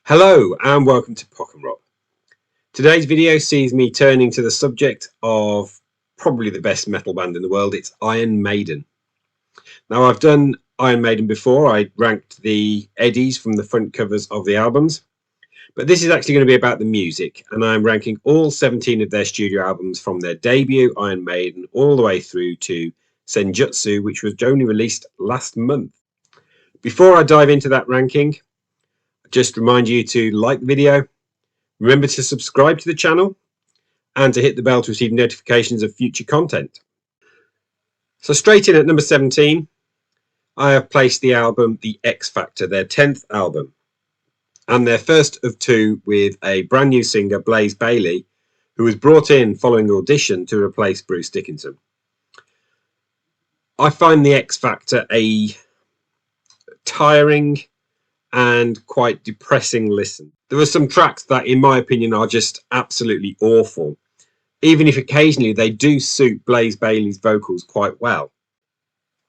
Hello and welcome to Pockenrop. Today's video sees me turning to the subject of probably the best metal band in the world. It's Iron Maiden. Now, I've done Iron Maiden before. I ranked the Eddies from the front covers of the albums, but this is actually going to be about the music, and I'm ranking all 17 of their studio albums from their debut Iron Maiden all the way through to Senjutsu, which was only released last month. Before I dive into that ranking, just remind you to like the video, remember to subscribe to the channel, and to hit the bell to receive notifications of future content. So straight in at number 17, I have placed the album The X Factor, their 10th album, and their first of two with a brand new singer, Blaze Bayley, who was brought in following audition to replace Bruce Dickinson. I find The X Factor a tiring and quite depressing listen. There are some tracks that, in my opinion, are just absolutely awful, even if occasionally they do suit Blaze Bayley's vocals quite well.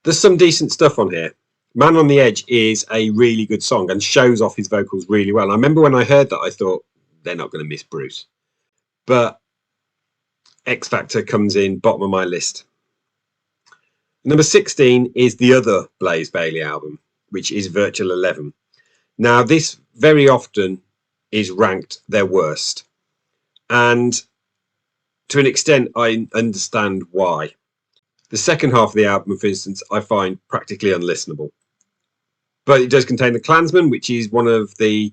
There's some decent stuff on here. Man on the Edge is a really good song and shows off his vocals really well. I remember when I heard that, I thought, they're not going to miss Bruce. But X Factor comes in bottom of my list. Number 16 is the other Blaze Bayley album, which is Virtual 11. Now, this very often is ranked their worst, and to an extent I understand why. The second half of the album, for instance, I find practically unlistenable, but it does contain The Klansman, which is one of the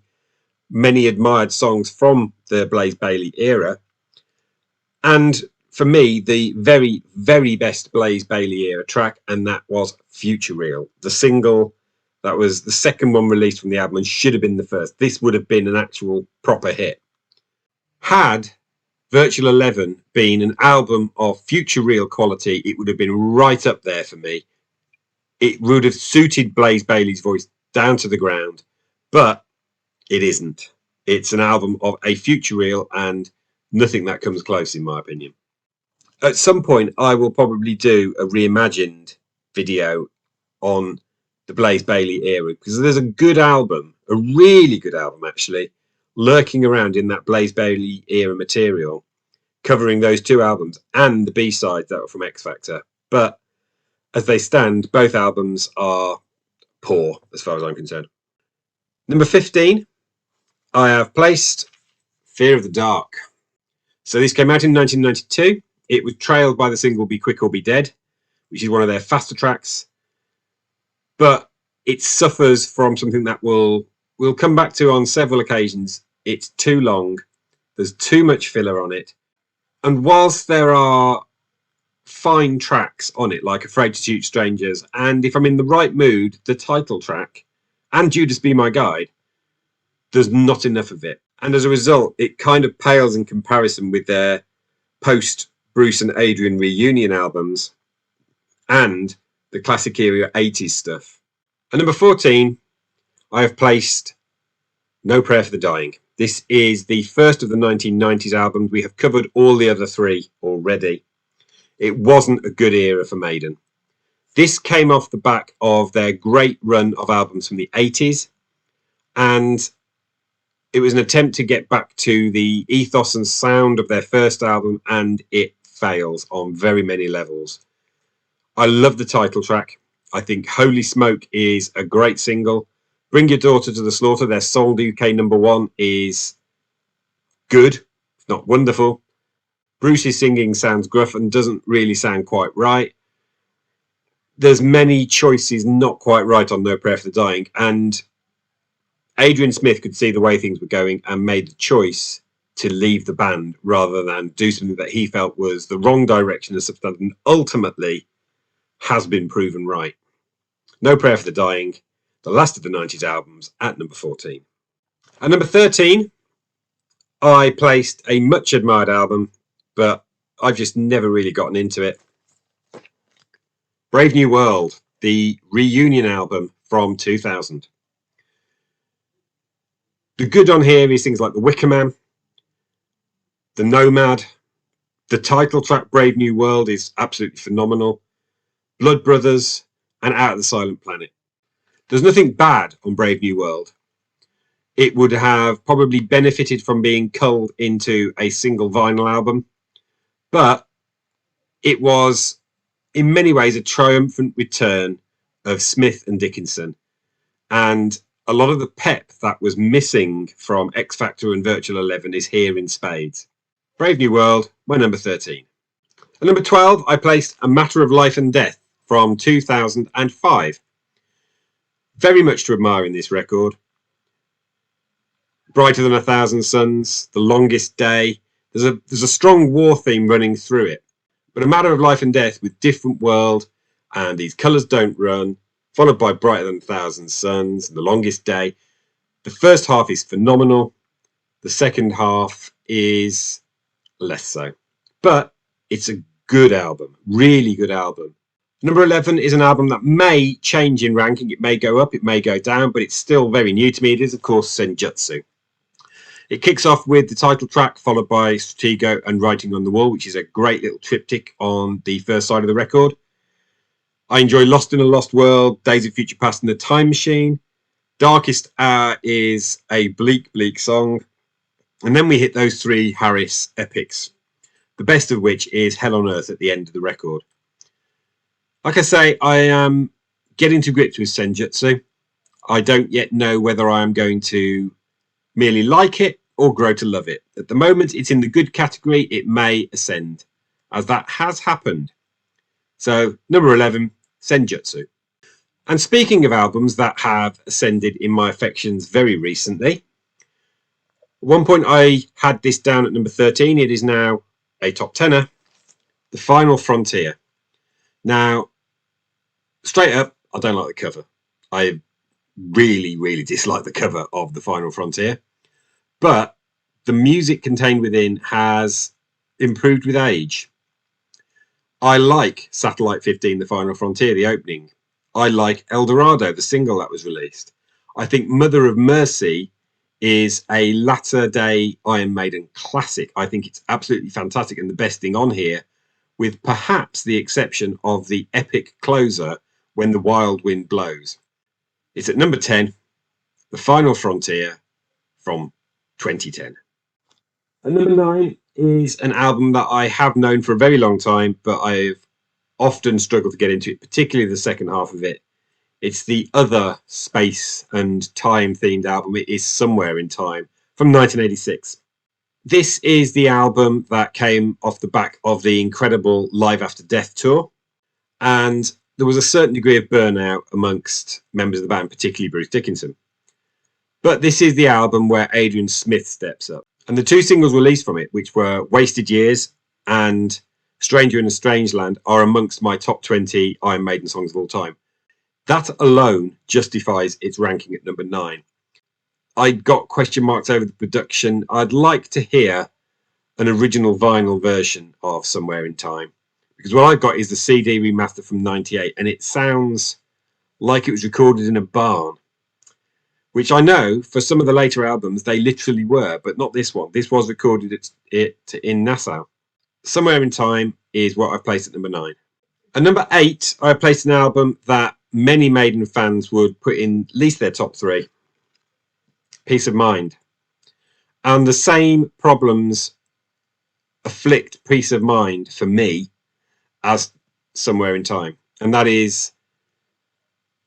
many admired songs from the Blaze Bayley era, and for me the very, very best Blaze Bayley era track, and that was Future Real, the single that was the second one released from the album and should have been the first. This would have been an actual proper hit. Had Virtual 11 been an album of Future Real quality, it would have been right up there for me. It would have suited Blaze Bayley's voice down to the ground, but it isn't. It's an album of a Future Real and nothing that comes close, in my opinion. At some point, I will probably do a reimagined video on the Blaze Bayley era, because there's a good album, a really good album actually, lurking around in that Blaze Bayley era material, covering those two albums and the B-sides that were from X Factor. But as they stand, both albums are poor as far as I'm concerned. Number 15, I have placed Fear of the Dark. So this came out in 1992. It was trailed by the single Be Quick or Be Dead, which is one of their faster tracks. But it suffers from something that we'll come back to on several occasions. It's too long. There's too much filler on it. And whilst there are fine tracks on it, like Afraid to Shoot Strangers, and if I'm in the right mood, the title track, and Judas Be My Guide, there's not enough of it. And as a result, it kind of pales in comparison with their post-Bruce and Adrian reunion albums and the classic era 80s stuff. At number 14, I have placed No Prayer for the Dying. This is the first of the 1990s albums. We have covered all the other three already. It wasn't a good era for Maiden. This came off the back of their great run of albums from the 80s, and it was an attempt to get back to the ethos and sound of their first album, and it fails on very many levels. I love the title track. I think Holy Smoke is a great single. Bring Your Daughter to the Slaughter, their sole UK #1, is good, if not wonderful. Bruce's singing sounds gruff and doesn't really sound quite right. There's many choices not quite right on No Prayer for the Dying, and Adrian Smith could see the way things were going and made the choice to leave the band rather than do something that he felt was the wrong direction of substance, and ultimately has been proven right. No Prayer for the Dying, the last of the 90s albums, at number 14. At number 13, I placed a much admired album, but I've just never really gotten into it. Brave New World, the reunion album from 2000. The good on here is things like The Wicker Man, The Nomad. The title track Brave New World is absolutely phenomenal. Blood Brothers and Out of the Silent Planet. There's nothing bad on Brave New World. it would have probably benefited from being culled into a single vinyl album, but it was in many ways a triumphant return of Smith and Dickinson, and a lot of the pep that was missing from X Factor and Virtual 11 is here in spades. Brave New World, my number 13. At number 12, I placed A Matter of Life and Death from 2005. Very much to admire in this record. Brighter Than a Thousand Suns, The Longest Day. There's a strong war theme running through it. But A Matter of Life and Death with Different World and These Colours Don't Run, followed by Brighter Than a Thousand Suns and The Longest Day. The first half is phenomenal. The second half is less so. But it's a good album, really good album. Number 11 is an album that may change in ranking. It may go up, it may go down, but it's still very new to me. It is, of course, Senjutsu. It kicks off with the title track, followed by Stratego and Writing on the Wall, which is a great little triptych on the first side of the record. I enjoy Lost in a Lost World, Days of Future Past and The Time Machine. Darkest Hour is a bleak, bleak song. And then we hit those three Harris epics, the best of which is Hell on Earth at the end of the record. Like I say, I am getting to grips with Senjutsu. I don't yet know whether I am going to merely like it or grow to love it. At the moment, it's in the good category. It may ascend, as that has happened. So, number 11, Senjutsu. And speaking of albums that have ascended in my affections very recently, at one point I had this down at number 13. It is now a top tenner, The Final Frontier. Now, straight up, I don't like the cover. I really, really dislike the cover of The Final Frontier. But the music contained within has improved with age. I like Satellite 15, The Final Frontier, the opening. I like El Dorado, the single that was released. I think Mother of Mercy is a latter day Iron Maiden classic. I think it's absolutely fantastic and the best thing on here, with perhaps the exception of the epic closer, When the Wild Wind Blows. It's at number 10, The Final Frontier from 2010. And number 9 is an album that I have known for a very long time, but I've often struggled to get into it, particularly the second half of it. It's the other space and time themed album. It is Somewhere in Time from 1986. This is the album that came off the back of the incredible Live After Death tour. And there was a certain degree of burnout amongst members of the band, particularly Bruce Dickinson. But this is the album where Adrian Smith steps up. And the two singles released from it, which were Wasted Years and Stranger in a Strange Land, are amongst my top 20 Iron Maiden songs of all time. That alone justifies its ranking at number 9. I got question marks over the production. I'd like to hear an original vinyl version of Somewhere in Time, because what I've got is the CD remaster from 98, and it sounds like it was recorded in a barn, which I know for some of the later albums they literally were, but not this one. This was recorded in Nassau. Somewhere in Time is what I've placed at number 9. At number 8, I placed an album that many Maiden fans would put in at least their top 3. Peace of Mind. And the same problems afflict Peace of Mind for me as Somewhere in Time. And that is,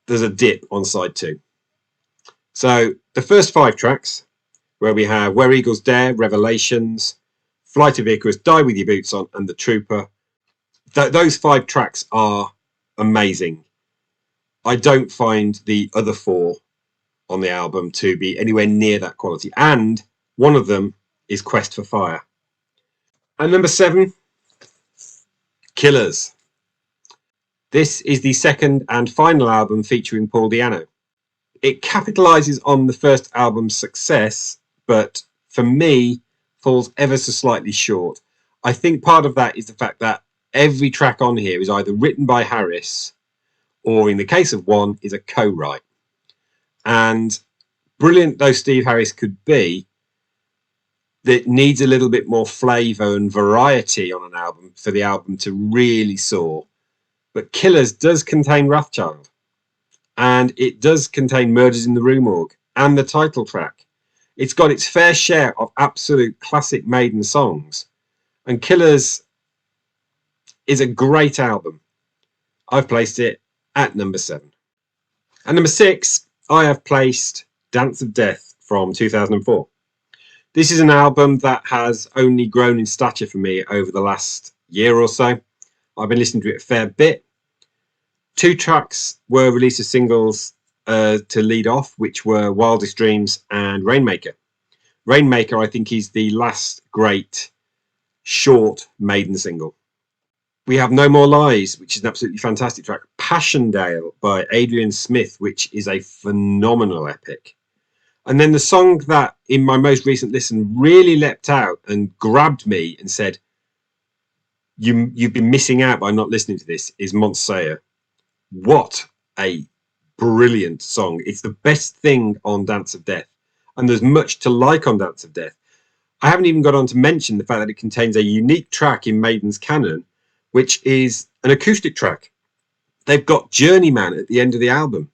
there's a dip on side 2. So the first 5 tracks, where we have Where Eagles Dare, Revelations, Flight of Icarus, Die With Your Boots On, and The Trooper. Those 5 tracks are amazing. I don't find the other 4 on the album to be anywhere near that quality. And one of them is Quest for Fire. And number 7, Killers. This is the second and final album featuring Paul Di'Anno. It capitalizes on the first album's success, but for me, falls ever so slightly short. I think part of that is the fact that every track on here is either written by Harris or, in the case of one, is a co-write. And brilliant though Steve Harris could be, that needs a little bit more flavour and variety on an album for the album to really soar. But Killers does contain Wrathchild, and it does contain Murders in the Rue Morgue and the title track. It's got its fair share of absolute classic Maiden songs, and Killers is a great album. I've placed it at number 7. At number 6, I have placed Dance of Death from 2004. This is an album that has only grown in stature for me over the last year or so. I've been listening to it a fair bit. 2 tracks were released as singles to lead off, which were Wildest Dreams and Rainmaker. Rainmaker, I think, is the last great short Maiden single. We have No More Lies, which is an absolutely fantastic track. Passchendaele by Adrian Smith, which is a phenomenal epic. And then the song that in my most recent listen really leapt out and grabbed me and said, you've been missing out by not listening to this, is Montseer. What a brilliant song. It's the best thing on Dance of Death. And there's much to like on Dance of Death. I haven't even got on to mention the fact that it contains a unique track in Maiden's canon, which is an acoustic track. They've got Journeyman at the end of the album,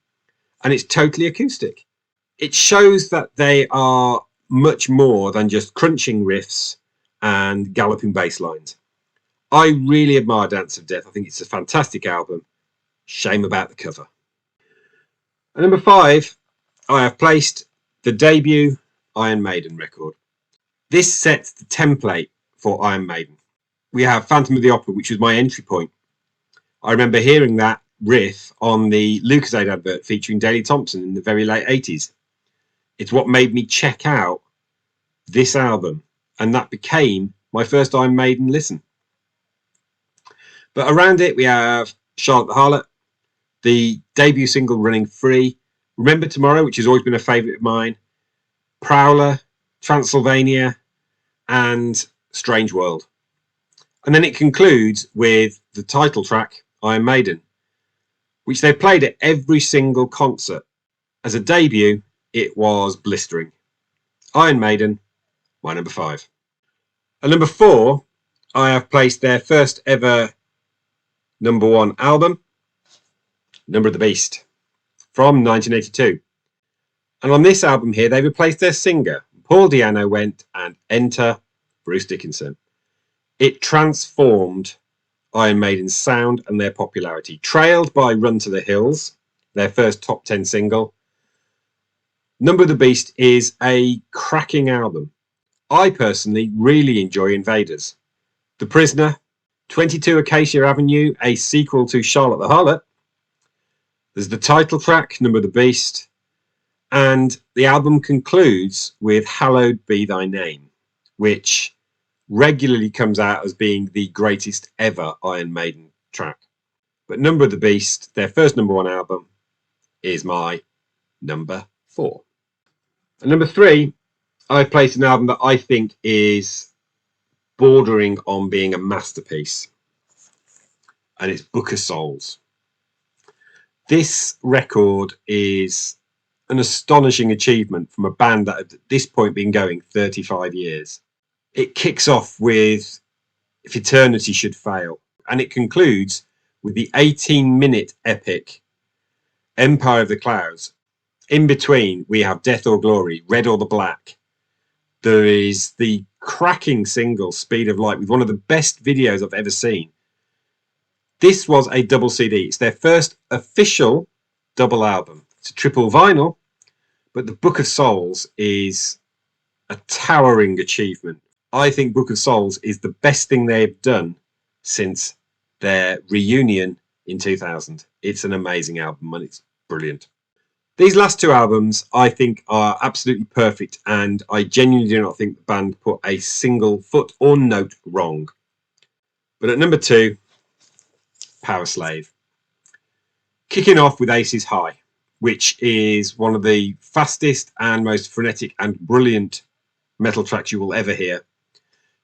and it's totally acoustic. It shows that they are much more than just crunching riffs and galloping bass lines. I really admire Dance of Death. I think it's a fantastic album. Shame about the cover. At number 5, I have placed the debut Iron Maiden record. This sets the template for Iron Maiden. We have Phantom of the Opera, which was my entry point. I remember hearing that riff on the Lucozade advert featuring Daley Thompson in the very late 80s. It's what made me check out this album, and that became my first Iron Maiden listen. But around it, we have Charlotte the Harlot, the debut single Running Free, Remember Tomorrow, which has always been a favourite of mine, Prowler, Transylvania, and Strange World. And then it concludes with the title track, Iron Maiden, which they played at every single concert. As a debut, it was blistering. Iron Maiden, my number 5. At number 4, I have placed their first ever number 1 album, Number of the Beast, from 1982. And on this album here, they replaced their singer. Paul Di'Anno went, and enter Bruce Dickinson. It transformed Iron Maiden's sound and their popularity, trailed by Run to the Hills, their first top 10 single. Number of the Beast is a cracking album. I personally really enjoy Invaders, The Prisoner, 22 Acacia Avenue, a sequel to Charlotte the Harlot. There's the title track, Number of the Beast, and the album concludes with Hallowed Be Thy Name, which regularly comes out as being the greatest ever Iron Maiden track. But Number of the Beast, their first number 1 album, is my number 4. And number 3, I placed an album that I think is bordering on being a masterpiece, and it's Book of Souls. This record is an astonishing achievement from a band that at this point been going 35 years. It kicks off with If Eternity Should Fail, and it concludes with the 18-minute epic Empire of the Clouds. In between, we have Death or Glory, Red or the Black. There is the cracking single Speed of Light with one of the best videos I've ever seen. This was a double CD. It's their first official double album. It's a triple vinyl, but the Book of Souls is a towering achievement. I think Book of Souls is the best thing they've done since their reunion in 2000. It's an amazing album and it's brilliant. These last 2 albums I think are absolutely perfect, and I genuinely do not think the band put a single foot or note wrong. But at number 2, Powerslave. Kicking off with Aces High, which is one of the fastest and most frenetic and brilliant metal tracks you will ever hear.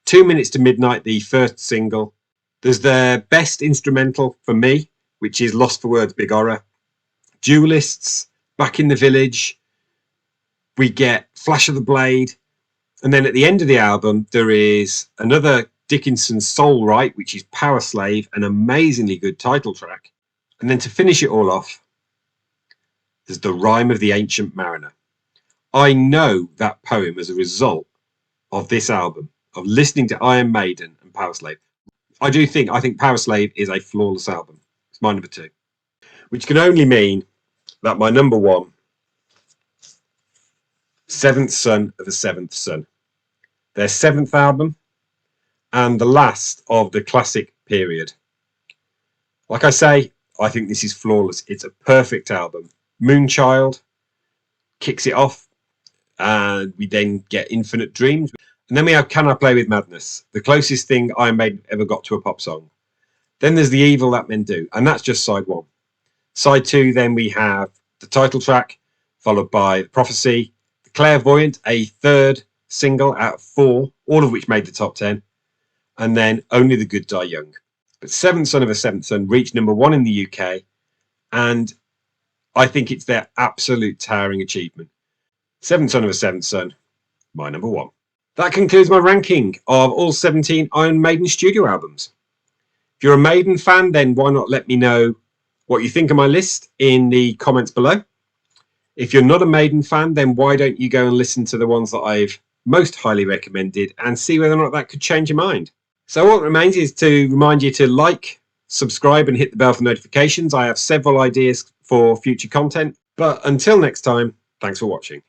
2 Minutes to Midnight, the first single. There's their best instrumental for me, which is Lost for Words, Big Horror. Duelists, Back in the Village. We get Flash of the Blade. And then at the end of the album, there is another Dickinson Soul Right, which is Powerslave, an amazingly good title track. And then to finish it all off, there's The Rime of the Ancient Mariner. I know that poem as a result of this album, of listening to Iron Maiden and Powerslave. I think Powerslave is a flawless album. It's my number 2, which can only mean that my number 1, Seventh Son of a Seventh Son, their 7th album and the last of the classic period. Like I say, I think this is flawless. It's a perfect album. Moonchild kicks it off, and we then get Infinite Dreams. And then we have Can I Play With Madness, the closest thing Iron Maiden ever got to a pop song. Then there's The Evil That Men Do, and that's just side 1. Side 2, then we have the title track, followed by Prophecy, The Clairvoyant, a 3rd single out of 4, all of which made the top 10, and then Only the Good Die Young. But Seventh Son of a Seventh Son reached number 1 in the UK, and I think it's their absolute towering achievement. Seventh Son of a Seventh Son, my number 1. That concludes my ranking of all 17 Iron Maiden studio albums. If you're a Maiden fan, then why not let me know what you think of my list in the comments below. If you're not a Maiden fan, then why don't you go and listen to the ones that I've most highly recommended and see whether or not that could change your mind. So all that remains is to remind you to like, subscribe and hit the bell for notifications. I have several ideas for future content. But until next time, thanks for watching.